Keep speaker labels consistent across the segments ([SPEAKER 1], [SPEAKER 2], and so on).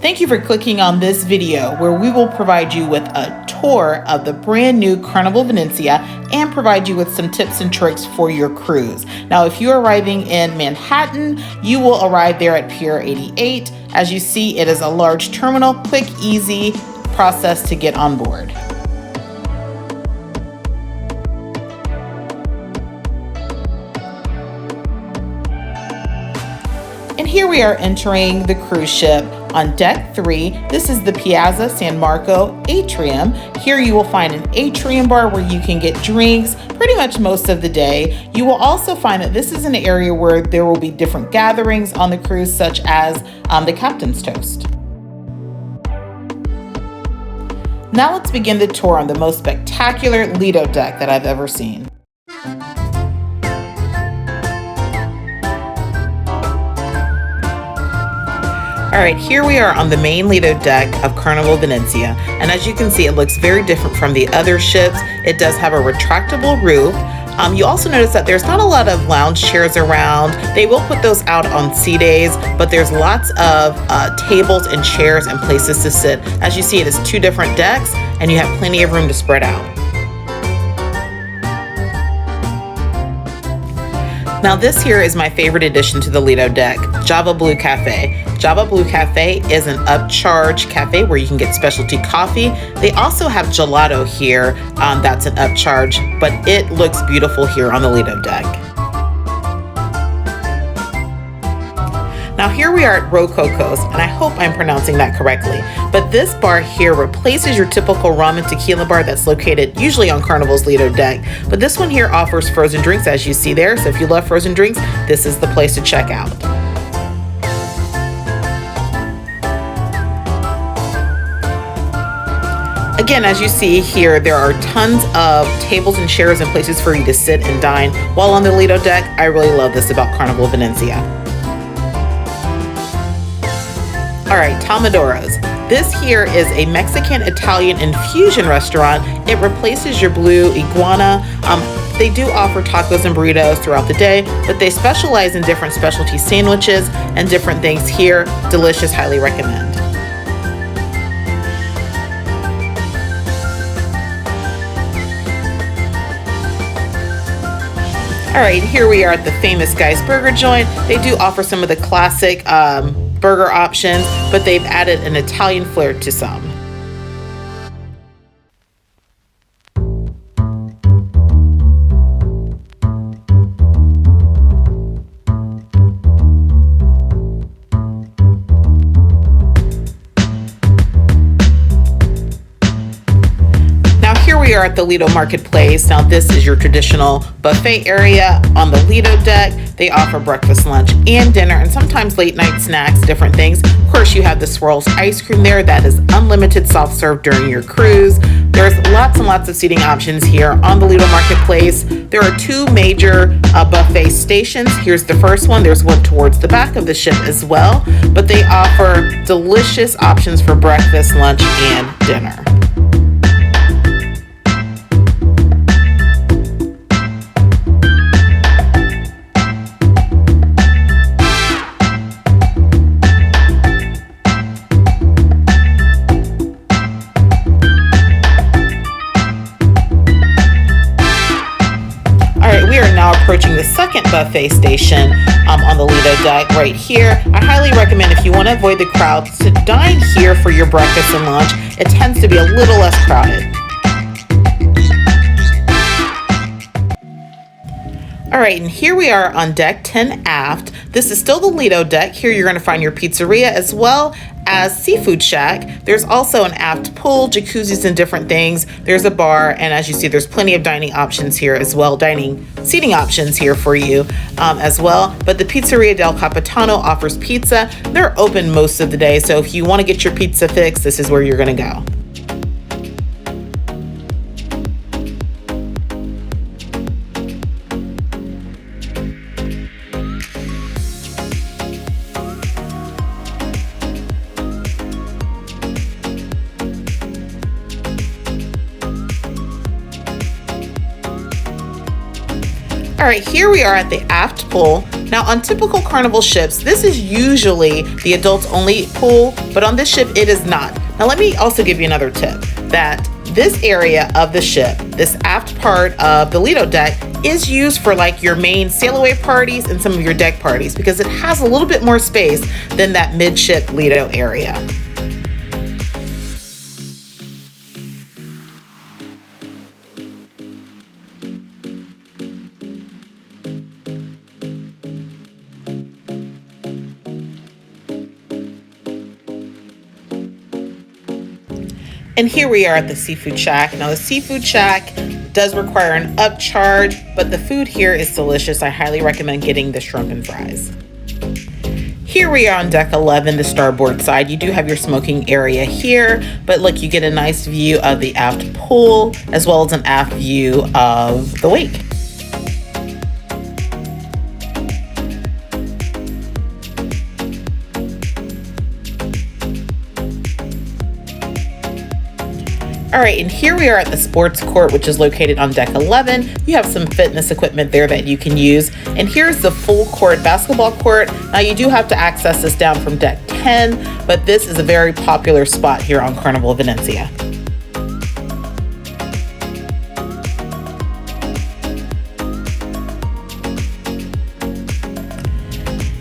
[SPEAKER 1] Thank you for clicking on this video where we will provide you with a tour of the brand new Carnival Venezia and provide you with some tips and tricks for your cruise. Now, if you're arriving in Manhattan, you will arrive there at Pier 88. As you see, it is a large terminal, quick, easy process to get on board. And here we are entering the cruise ship on deck 3. This is the Piazza San Marco atrium. Here you will find an atrium bar where you can get drinks pretty much most of the day. You will also find that this is an area where there will be different gatherings on the cruise, such as the captain's toast. Now let's begin the tour on the most spectacular Lido deck that I've ever seen. All right, here we are on the main Lido deck of Carnival Venezia, and as you can see, it looks very different from the other ships. It does have a retractable roof. You also notice that there's not a lot of lounge chairs around. They will put those out on sea days, but there's lots of tables and chairs and places to sit. As you see, it is 2 different decks, and you have plenty of room to spread out. Now this here is my favorite addition to the Lido deck, Java Blue Cafe. Java Blue Cafe is an upcharge cafe where you can get specialty coffee. They also have gelato here, that's an upcharge, but it looks beautiful here on the Lido deck. Now here we are at Rococo's, and I hope I'm pronouncing that correctly, but this bar here replaces your typical rum and tequila bar that's located usually on Carnival's Lido deck, but this one here offers frozen drinks as you see there, so if you love frozen drinks, this is the place to check out. Again, as you see here, there are tons of tables and chairs and places for you to sit and dine while on the Lido deck. I really love this about Carnival Venezia. All right, Tomadoros. This here is a Mexican-Italian infusion restaurant. It replaces your Blue Iguana. They do offer tacos and burritos throughout the day, but they specialize in different specialty sandwiches and different things here. Delicious, highly recommend. All right, here we are at the famous Guy's Burger joint. They do offer some of the classic burger options, but they've added an Italian flair to some. We are at the Lido Marketplace. Now this is your traditional buffet area on the Lido deck. They offer breakfast, lunch, and dinner, and sometimes late night snacks, different things. Of course, you have the Swirls ice cream there. That is unlimited soft serve during your cruise. There's lots and lots of seating options here on the Lido Marketplace. There are 2 major buffet stations. Here's the first one. There's one towards the back of the ship as well, but they offer delicious options for breakfast, lunch, and dinner. Approaching the second buffet station on the Lido deck right here. I highly recommend, if you want to avoid the crowds, to dine here for your breakfast and lunch. It tends to be a little less crowded. All right, and here we are on deck 10 aft. This is still the Lido deck. Here you're going to find your pizzeria as well as Seafood Shack. There's also an aft pool, jacuzzis, and different things. There's a bar, and as you see, there's plenty of dining options here as well, seating options here for you as well. But the Pizzeria del Capitano offers pizza. They're open most of the day, so if you want to get your pizza fix, this is where you're going to go. All right, here we are at the aft pool. Now on typical Carnival ships, this is usually the adults only pool, but on this ship it is not. Now let me also give you another tip, that this area of the ship, this aft part of the Lido deck, is used for like your main sail away parties and some of your deck parties because it has a little bit more space than that midship Lido area. And here we are at the Seafood Shack. Now the Seafood Shack does require an upcharge, but the food here is delicious. I highly recommend getting the shrimp and fries. Here we are on deck 11, the starboard side. You do have your smoking area here, but look, you get a nice view of the aft pool as well as an aft view of the wake. All right, and here we are at the sports court, which is located on deck 11. You have some fitness equipment there that you can use. And here's the full court basketball court. Now you do have to access this down from deck 10, but this is a very popular spot here on Carnival Venezia.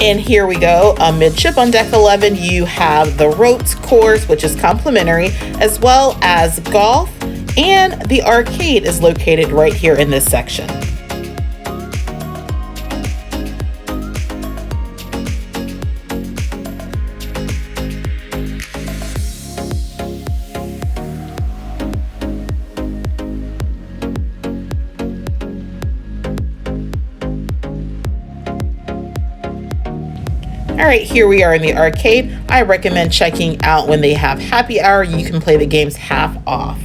[SPEAKER 1] And here we go, midship on deck 11, you have the ropes course, which is complimentary, as well as golf, and the arcade is located right here in this section. All right, here we are in the arcade. I recommend checking out when they have happy hour. You can play the games half off.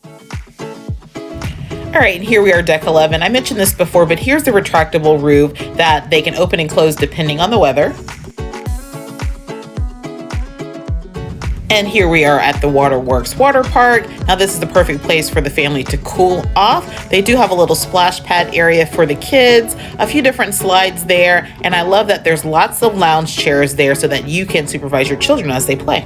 [SPEAKER 1] All right, and here we are deck 11. I mentioned this before, but here's the retractable roof that they can open and close depending on the weather. And here we are at the Waterworks Water Park. Now this is the perfect place for the family to cool off. They do have a little splash pad area for the kids, a few different slides there, and I love that there's lots of lounge chairs there so that you can supervise your children as they play.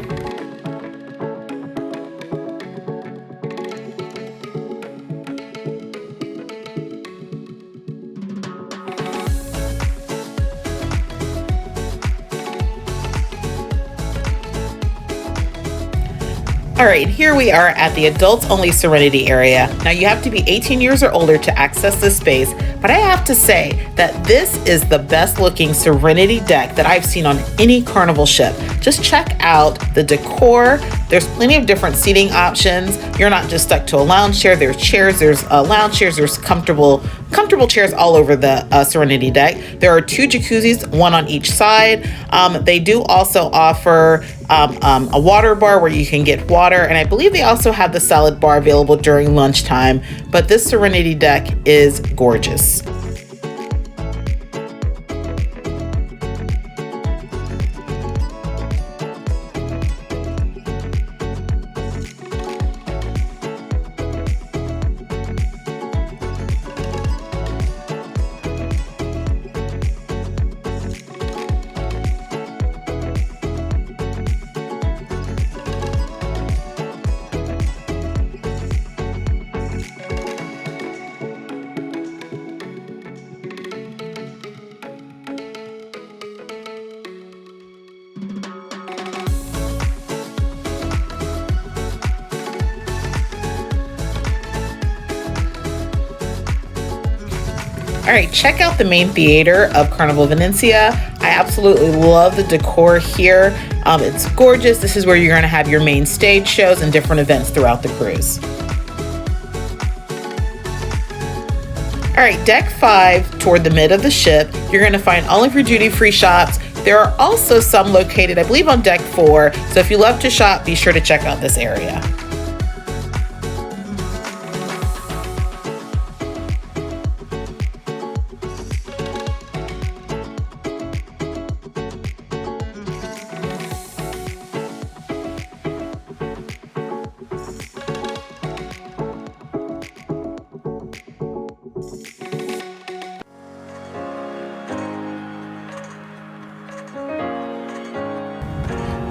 [SPEAKER 1] All right, here we are at the adults only Serenity area. Now you have to be 18 years or older to access this space, but I have to say that this is the best looking Serenity deck that I've seen on any Carnival ship. Just check out the decor. There's plenty of different seating options. You're not just stuck to a lounge chair. There's chairs, there's lounge chairs, there's comfortable chairs all over the Serenity deck. There are 2 jacuzzis, one on each side. They do also offer a water bar where you can get water, and I believe they also have the salad bar available during lunchtime, but this Serenity deck is gorgeous. All right, check out the main theater of Carnival Venezia. I absolutely love the decor here. It's gorgeous. This is where you're gonna have your main stage shows and different events throughout the cruise. All right, deck 5 toward the mid of the ship, you're gonna find all of your duty-free shops. There are also some located, I believe, on deck 4. So if you love to shop, be sure to check out this area.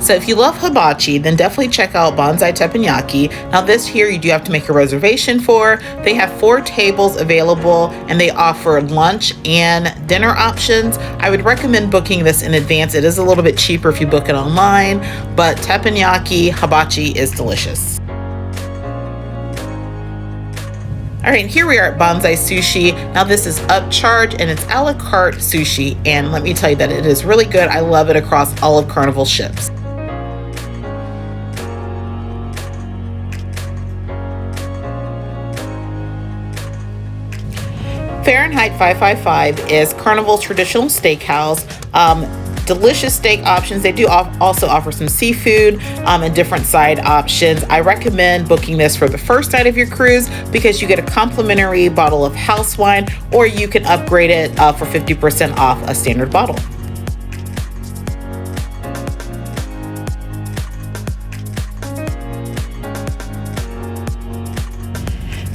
[SPEAKER 1] So if you love hibachi, then definitely check out Bonsai Teppanyaki. Now this here you do have to make a reservation for. They have 4 tables available and they offer lunch and dinner options. I would recommend booking this in advance. It is a little bit cheaper if you book it online, but teppanyaki hibachi is delicious. All right, here we are at Bonsai Sushi. Now this is upcharge and it's a la carte sushi. And let me tell you that it is really good. I love it across all of Carnival ships. Fahrenheit 555 is Carnival's traditional steakhouse. Delicious steak options. They do also offer some seafood and different side options. I recommend booking this for the first night of your cruise because you get a complimentary bottle of house wine, or you can upgrade it for 50% off a standard bottle.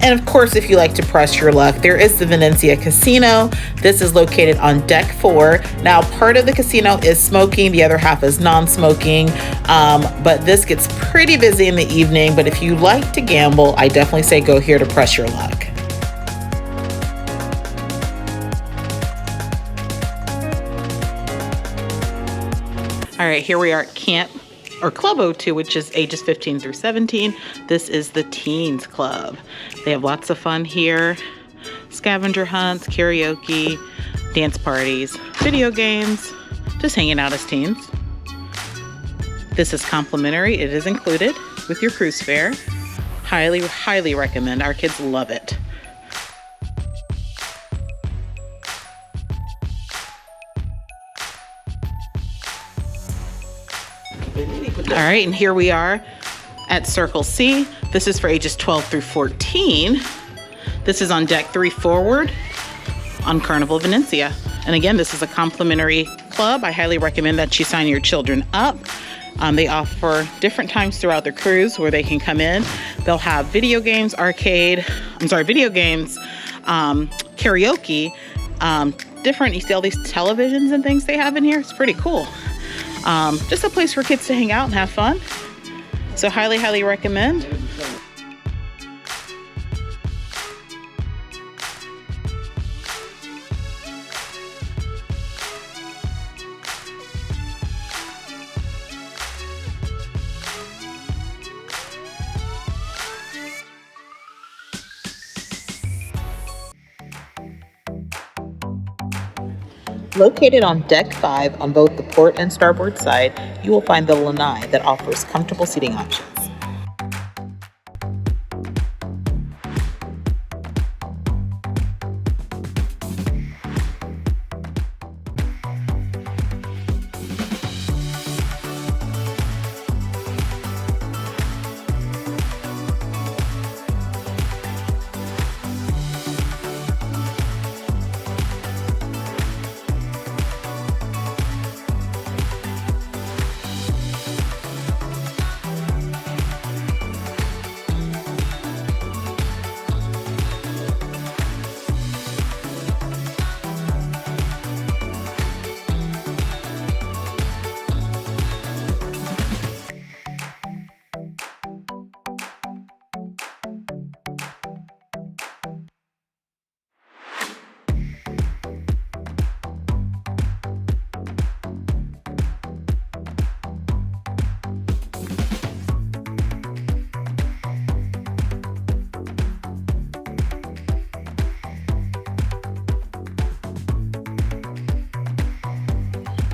[SPEAKER 1] And of course, if you like to press your luck, there is the Venezia Casino. This is located on deck 4. Now, part of the casino is smoking, the other half is non-smoking, but this gets pretty busy in the evening. But if you like to gamble, I definitely say go here to press your luck. All right, here we are at Camp or Club O2, which is ages 15 through 17. This is the Teens Club. They have lots of fun here. Scavenger hunts, karaoke, dance parties, video games, just hanging out as teens. This is complimentary. It is included with your cruise fare. Highly, highly recommend. Our kids love it. All right, and here we are at Circle C. This is for ages 12 through 14. This is on deck 3 forward on Carnival Venezia. And again, this is a complimentary club. I highly recommend that you sign your children up. They offer different times throughout the cruise where they can come in. They'll have video games, karaoke, different, you see all these televisions and things they have in here. It's pretty cool. Just a place for kids to hang out and have fun. So highly, highly recommend. Located on deck 5 on both the port and starboard side, you will find the lanai that offers comfortable seating options.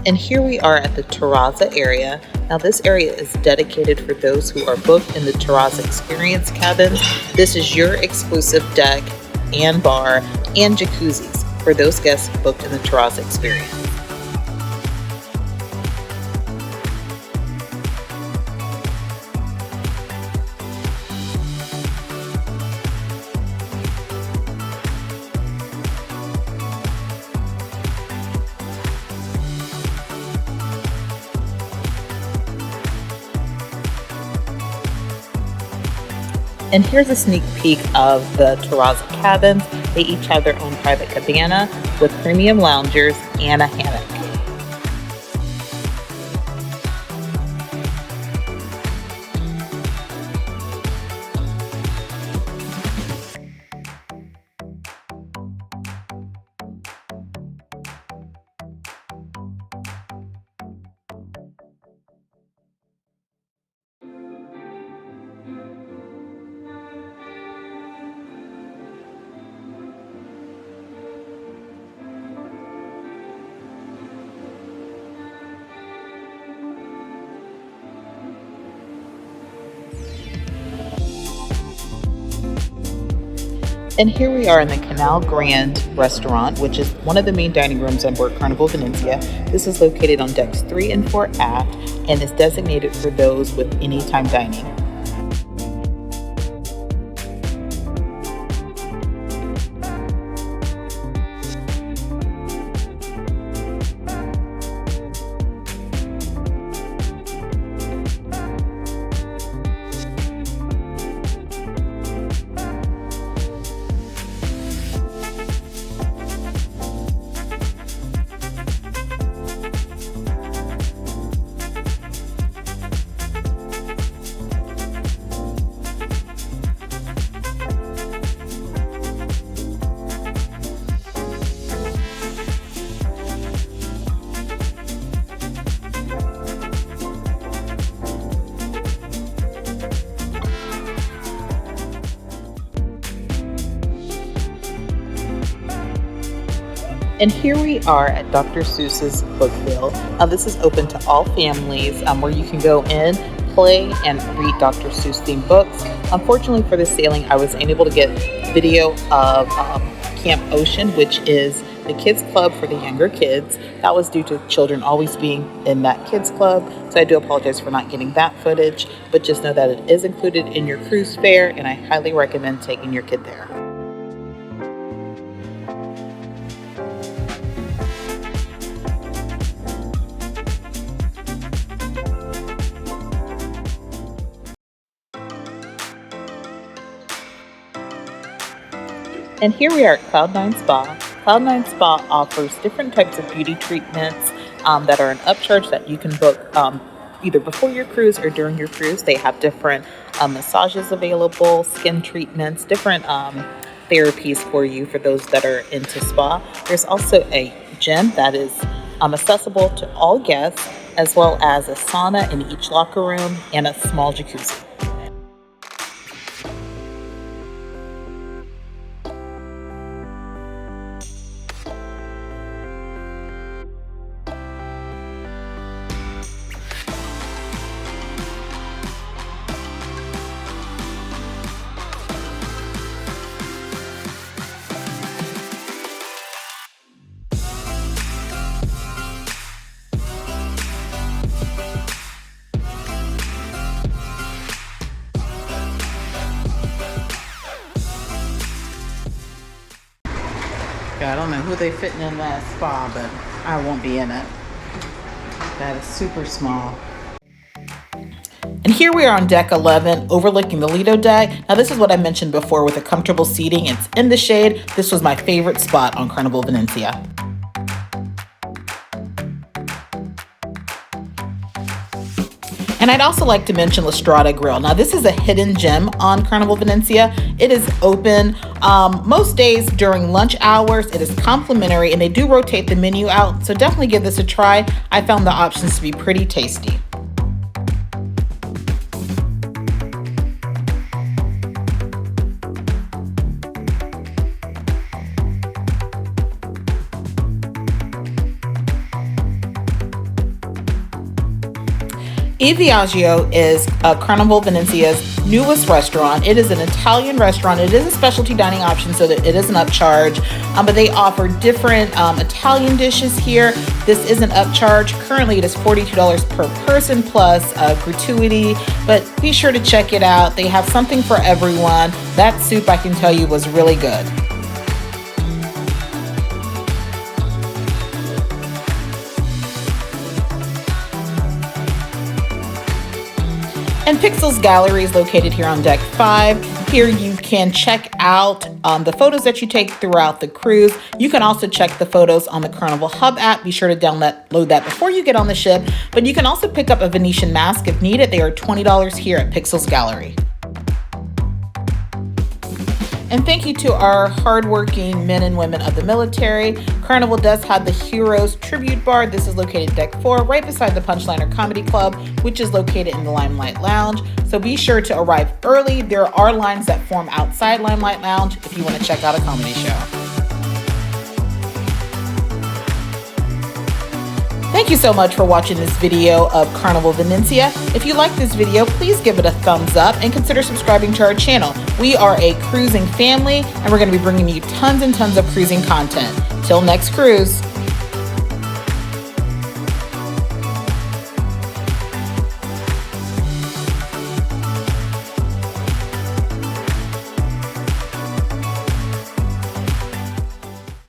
[SPEAKER 1] And here we are at the Terrazza area. Now this area is dedicated for those who are booked in the Terrazza Experience cabins. This is your exclusive deck and bar and jacuzzis for those guests booked in the Terrazza Experience. And here's a sneak peek of the Terrazza cabins. They each have their own private cabana with premium loungers and a hammock. And here we are in the Canal Grand restaurant, which is one of the main dining rooms on board Carnival Venezia. This is located on decks 3 and 4 aft and is designated for those with anytime dining. And here we are at Dr. Seuss's Bookville. This is open to all families where you can go in, play, and read Dr. Seuss themed books. Unfortunately for the sailing, I was unable to get video of Camp Ocean, which is the kids club for the younger kids. That was due to children always being in that kids club. So I do apologize for not getting that footage, but just know that it is included in your cruise fare, and I highly recommend taking your kid there. And here we are at Cloud9 Spa. Cloud9 Spa offers different types of beauty treatments that are an upcharge that you can book either before your cruise or during your cruise. They have different massages available, skin treatments, different therapies for you for those that are into spa. There's also a gym that is accessible to all guests, as well as a sauna in each locker room and a small jacuzzi. I don't know who they fitting in that spa, but I won't be in it. That is super small. And here we are on deck 11, overlooking the Lido deck. Now this is what I mentioned before with the comfortable seating. It's in the shade. This was my favorite spot on Carnival Venezia. And I'd also like to mention La Strada Grill. Now this is a hidden gem on Carnival Venezia. It is open most days during lunch hours. It is complimentary and they do rotate the menu out. So definitely give this a try. I found the options to be pretty tasty. Il Viaggio is Carnival Venezia's newest restaurant. It is an Italian restaurant. It is a specialty dining option, so that it is an upcharge, but they offer different Italian dishes here. This is an upcharge. Currently, it is $42 per person plus gratuity, but be sure to check it out. They have something for everyone. That soup, I can tell you, was really good. And Pixels Gallery is located here on deck 5. Here you can check out the photos that you take throughout the cruise. You can also check the photos on the Carnival Hub app. Be sure to download that before you get on the ship. But you can also pick up a Venetian mask if needed. They are $20 here at Pixels Gallery. And thank you to our hardworking men and women of the military. Carnival does have the Heroes Tribute Bar. This is located deck 4, right beside the Punchliner Comedy Club, which is located in the Limelight Lounge. So be sure to arrive early. There are lines that form outside Limelight Lounge if you want to check out a comedy show. Thank you so much for watching this video of Carnival Venezia. If you like this video, please give it a thumbs up and consider subscribing to our channel. We are a cruising family and we're going to be bringing you tons and tons of cruising content. Till next cruise.